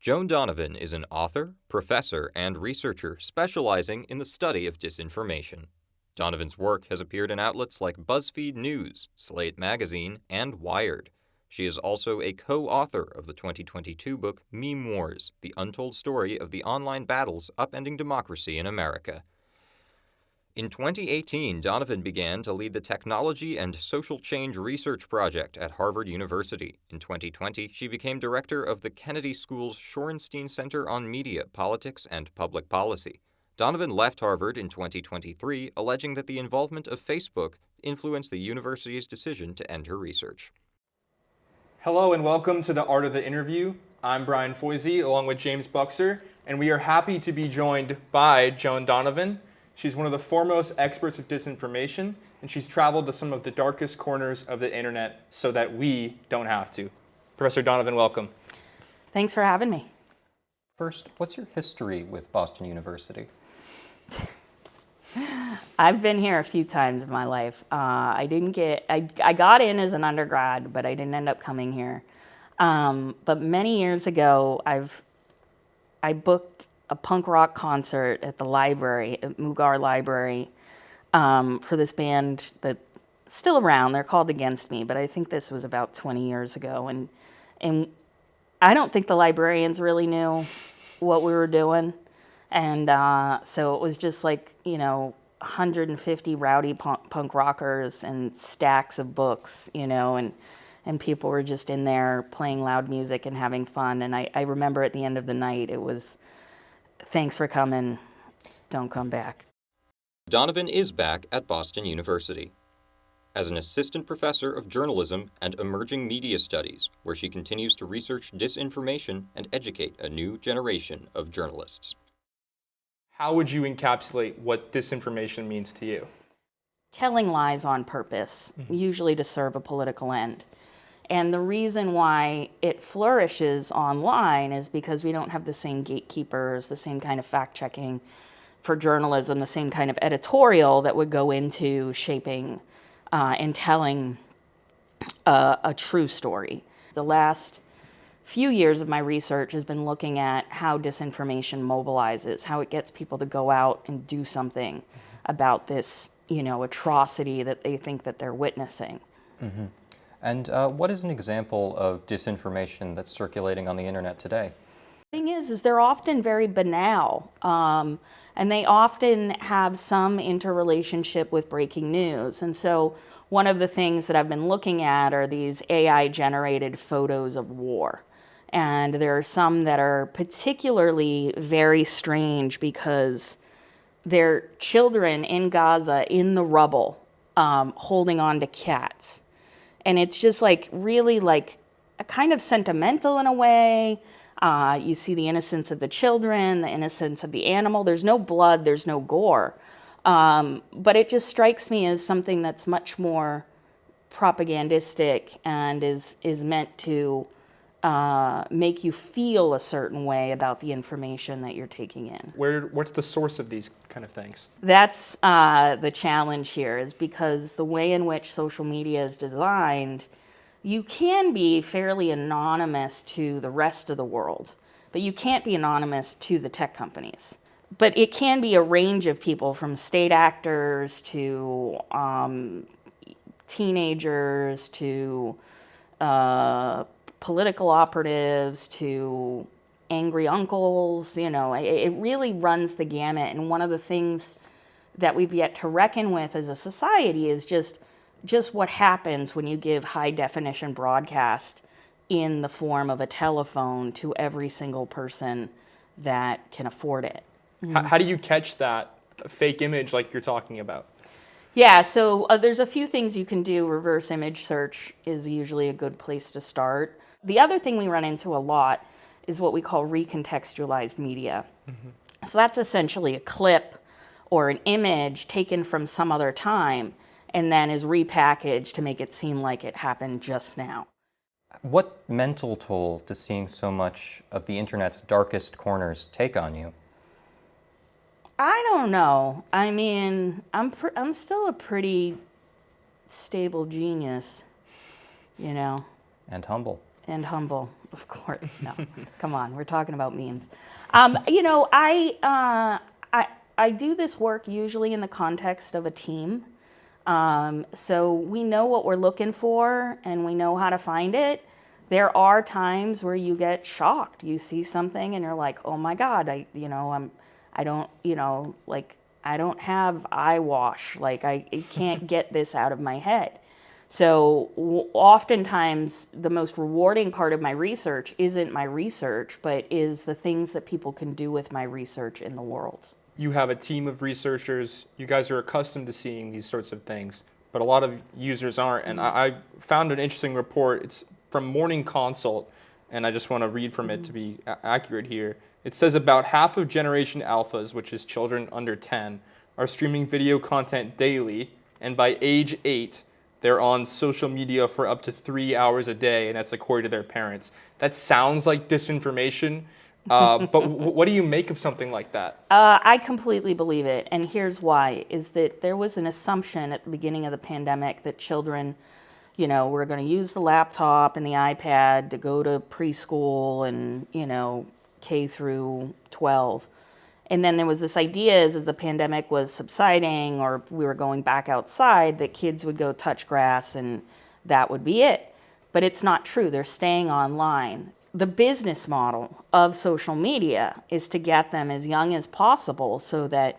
Joan Donovan is an author, professor, and researcher specializing in the study of disinformation. Donovan's work has appeared in outlets like BuzzFeed News, Slate Magazine, and Wired. She is also a co-author of the 2022 book Meme Wars, The Untold Story of the Online Battles Upending Democracy in America. In 2018, Donovan began to lead the Technology and Social Change Research Project at Harvard University. In 2020, she became director of the Kennedy School's Shorenstein Center on Media, Politics, and Public Policy. Donovan left Harvard in 2023, alleging that the involvement of Facebook influenced the university's decision to end her research. Hello and welcome to the Art of the Interview. I'm Brian Foisey along with James Buxer, and we are happy to be joined by Joan Donovan. She's one of the foremost experts of disinformation, and she's traveled to some of the darkest corners of the internet so that we don't have to. Professor Donovan, welcome. Thanks for having me. First, what's your history with Boston University? I've been here a few times in my life. I got in as an undergrad, but I didn't end up coming here. But many years ago, I booked a punk rock concert at the library, at Mugar Library, for this band that's still around. They're called Against Me, but I think this was about 20 years ago. And I don't think the librarians really knew what we were doing. And so it was just like, 150 rowdy punk rockers and stacks of books, and people were just in there playing loud music and having fun. And I remember at the end of the night, it was, thanks for coming, don't come back. Donovan is back at Boston University as an assistant professor of journalism and emerging media studies, where she continues to research disinformation and educate a new generation of journalists. How would you encapsulate what disinformation means to you? Telling lies on purpose, usually to serve a political end. And the reason why it flourishes online is because we don't have the same gatekeepers, the same kind of fact-checking for journalism, the same kind of editorial that would go into shaping and telling a true story. The last few years of my research has been looking at how disinformation mobilizes, how it gets people to go out and do something about this, atrocity that they think that they're witnessing. Mm-hmm. And what is an example of disinformation that's circulating on the internet today? The thing is they're often very banal, and they often have some interrelationship with breaking news. And so one of the things that I've been looking at are these AI-generated photos of war. And there are some that are particularly very strange because they're children in Gaza in the rubble holding on to cats. And it's just really a kind of sentimental in a way. You see the innocence of the children, the innocence of the animal. There's no blood, there's no gore. But it just strikes me as something that's much more propagandistic and is meant to make you feel a certain way about the information that you're taking in. What's the source of these kind of things? That's the challenge here, is because the way in which social media is designed, you can be fairly anonymous to the rest of the world, but you can't be anonymous to the tech companies. But it can be a range of people, from state actors to teenagers to political operatives to angry uncles. It really runs the gamut. And one of the things that we've yet to reckon with as a society is just what happens when you give high definition broadcast in the form of a telephone to every single person that can afford it. How do you catch that fake image like you're talking about? Yeah, so there's a few things you can do. Reverse image search is usually a good place to start. The other thing we run into a lot is what we call recontextualized media. Mm-hmm. So that's essentially a clip or an image taken from some other time and then is repackaged to make it seem like it happened just now. What mental toll does seeing so much of the internet's darkest corners take on you? I don't know. I mean, I'm still a pretty stable genius, And humble. And humble, of course. No, come on, we're talking about memes. You know, I do this work usually in the context of a team. So we know what we're looking for and we know how to find it. There are times where you get shocked. You see something and you're like, oh my God, I don't have eye wash. Like I can't get this out of my head. So oftentimes the most rewarding part of my research isn't my research, but is the things that people can do with my research in the world. You have a team of researchers. You guys are accustomed to seeing these sorts of things, but a lot of users aren't. And I found an interesting report. It's from Morning Consult, and I just want to read from it to be accurate here. It says about half of Generation Alphas, which is children under 10, are streaming video content daily, and by age 8, they're on social media for up to 3 hours a day, and that's according to their parents. That sounds like disinformation, but what do you make of something like that? I completely believe it, and here's why, is that there was an assumption at the beginning of the pandemic that children, you know, were going to use the laptop and the iPad to go to preschool and, you know, K through 12. And then there was this idea as the pandemic was subsiding or we were going back outside that kids would go touch grass and that would be it. But it's not true. They're staying online. The business model of social media is to get them as young as possible so that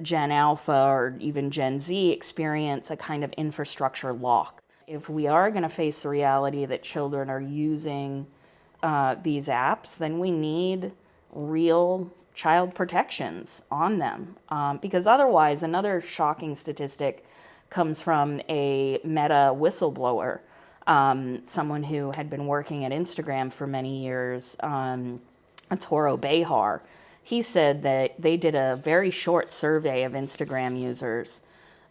Gen Alpha or even Gen Z experience a kind of infrastructure lock. If we are going to face the reality that children are using these apps, then we need real child protections on them. Because otherwise, another shocking statistic comes from a Meta whistleblower, someone who had been working at Instagram for many years, Toro Behar. He said that they did a very short survey of Instagram users.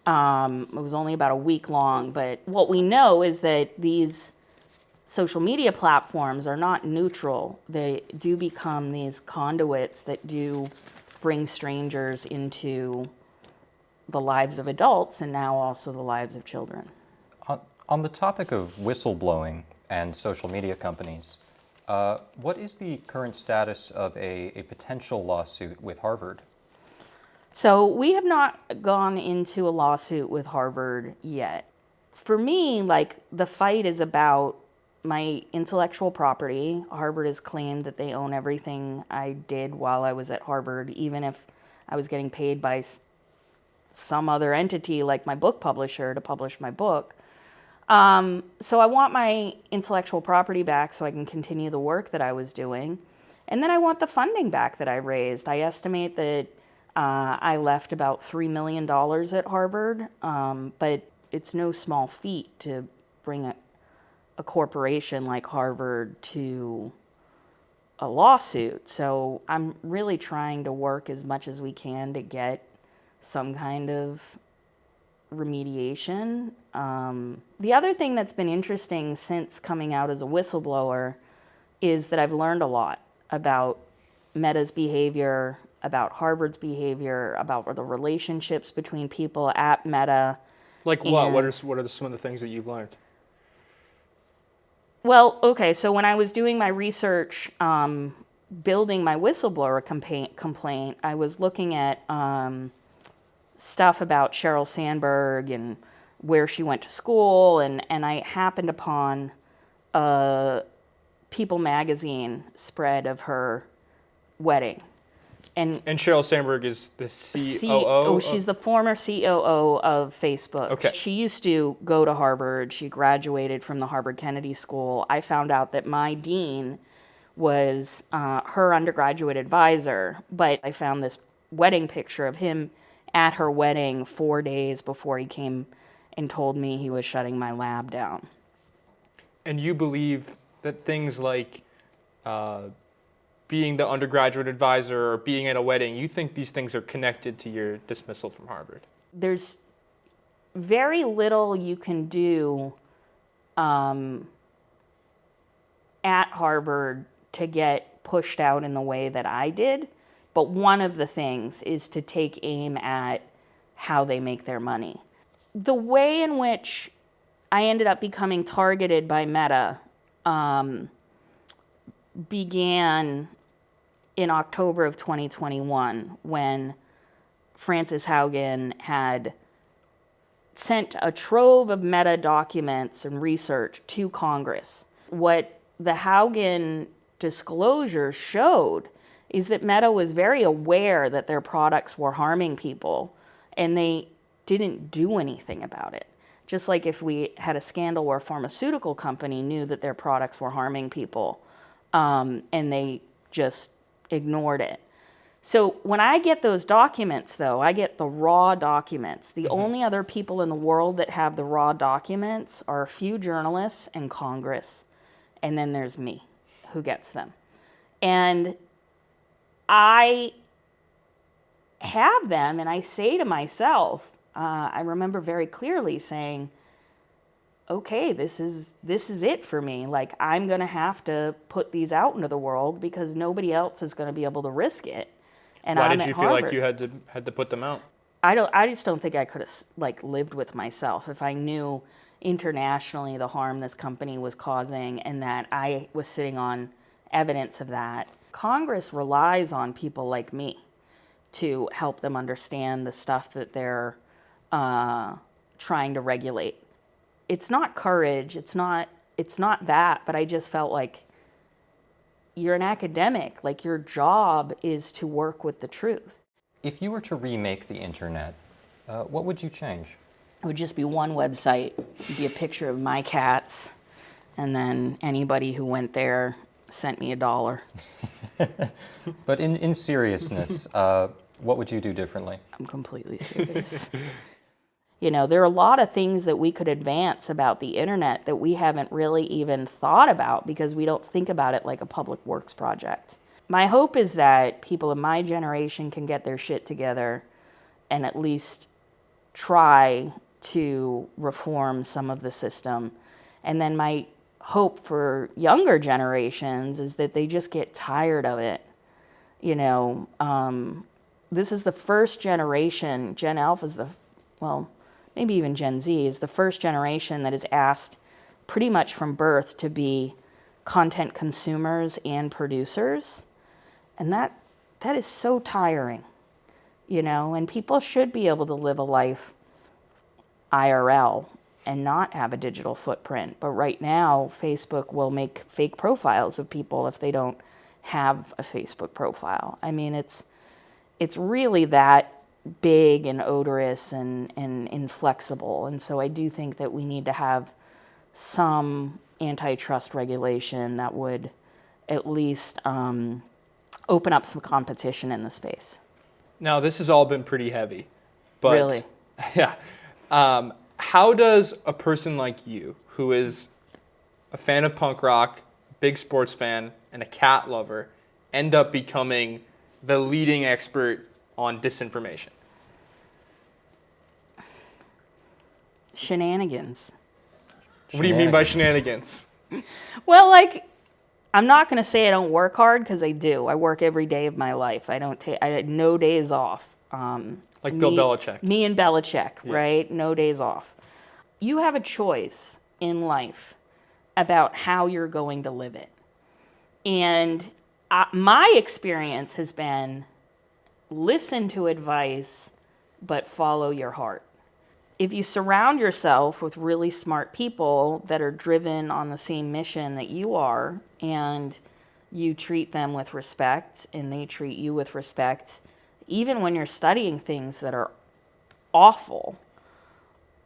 It was only about a week long, but what we know is that these social media platforms are not neutral. They do become these conduits that do bring strangers into the lives of adults and now also the lives of children. On the topic of whistleblowing and social media companies, what is the current status of a potential lawsuit with Harvard? So we have not gone into a lawsuit with Harvard yet. For me, like, the fight is about my intellectual property. Harvard has claimed that they own everything I did while I was at Harvard, even if I was getting paid by some other entity like my book publisher to publish my book. So I want my intellectual property back so I can continue the work that I was doing. And then I want the funding back that I raised. I estimate that I left about $3 million at Harvard, but it's no small feat to bring a corporation like Harvard to a lawsuit. So I'm really trying to work as much as we can to get some kind of remediation. The other thing that's been interesting since coming out as a whistleblower is that I've learned a lot about Meta's behavior, about Harvard's behavior, about the relationships between people at Meta. Like what? What are some of the things that you've learned? Well, okay, so when I was doing my research, building my whistleblower complaint, I was looking at stuff about Sheryl Sandberg and where she went to school, and I happened upon a People magazine spread of her wedding. And Sheryl Sandberg is the COO? She's the former COO of Facebook. Okay. She used to go to Harvard. She graduated from the Harvard Kennedy School. I found out that my dean was her undergraduate advisor, but I found this wedding picture of him at her wedding 4 days before he came and told me he was shutting my lab down. And you believe that things like being the undergraduate advisor or being at a wedding, you think these things are connected to your dismissal from Harvard? There's very little you can do at Harvard to get pushed out in the way that I did. But one of the things is to take aim at how they make their money. The way in which I ended up becoming targeted by Meta began in October of 2021 when Frances Haugen had sent a trove of Meta documents and research to Congress. What the Haugen disclosure showed is that Meta was very aware that their products were harming people, and they didn't do anything about it. Just like if we had a scandal where a pharmaceutical company knew that their products were harming people, and they just ignored it. So when I get those documents, though, I get the raw documents. The only other people in the world that have the raw documents are a few journalists and Congress, and then there's me who gets them. And I have them, and I say to myself, I remember very clearly saying, okay, this is it for me. Like, I'm going to have to put these out into the world because nobody else is going to be able to risk it. And Why I'm did you at feel like Harvard. you had to put them out? I just don't think I could have lived with myself if I knew internationally the harm this company was causing and that I was sitting on evidence of that. Congress relies on people like me to help them understand the stuff that they're trying to regulate. It's not courage, it's not that, but I just felt like you're an academic, like your job is to work with the truth. If you were to remake the internet, what would you change? It would just be one website, it'd be a picture of my cats, and then anybody who went there sent me $1. But in seriousness, what would you do differently? I'm completely serious. You know, there are a lot of things that we could advance about the internet that we haven't really even thought about because we don't think about it like a public works project. My hope is that people in my generation can get their shit together and at least try to reform some of the system. And then my hope for younger generations is that they just get tired of it. You know, this is the first generation, Gen Alpha is maybe even Gen Z is the first generation that is asked pretty much from birth to be content consumers and producers. And that is so tiring, you know, and people should be able to live a life IRL and not have a digital footprint. But right now, Facebook will make fake profiles of people if they don't have a Facebook profile. I mean, it's really that big and odorous and inflexible. And so I do think that we need to have some antitrust regulation that would at least open up some competition in the space. Now, this has all been pretty heavy. But, Really? Yeah. How does a person like you, who is a fan of punk rock, big sports fan, and a cat lover, end up becoming the leading expert on disinformation? Shenanigans. What do you mean by shenanigans? Well, I'm not going to say I don't work hard because I do. I work every day of my life. I had no days off. Like Bill Belichick. Me and Belichick, right? No days off. You have a choice in life about how you're going to live it. And my experience has been listen to advice, but follow your heart. If you surround yourself with really smart people that are driven on the same mission that you are, and you treat them with respect and they treat you with respect, even when you're studying things that are awful,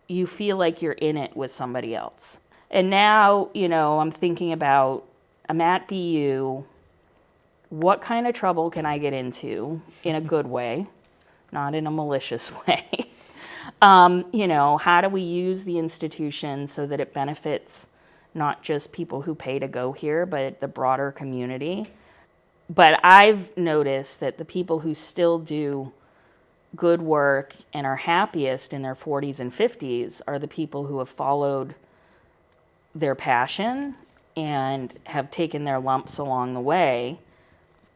you feel like you're in it with somebody else. And now, you know, I'm thinking about, I'm at BU, what kind of trouble can I get into in a good way, not in a malicious way? You know, how do we use the institution so that it benefits not just people who pay to go here, but the broader community? But I've noticed that the people who still do good work and are happiest in their 40s and 50s are the people who have followed their passion and have taken their lumps along the way,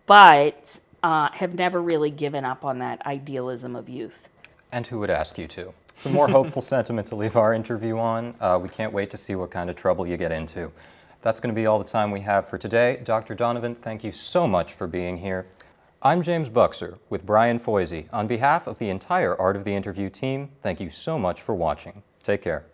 but have never really given up on that idealism of youth. And who would ask you to? Some more hopeful sentiment to leave our interview on. We can't wait to see what kind of trouble you get into. That's going to be all the time we have for today. Dr. Donovan, thank you so much for being here. I'm James Buxer with Brian Foisey. On behalf of the entire Art of the Interview team, thank you so much for watching. Take care.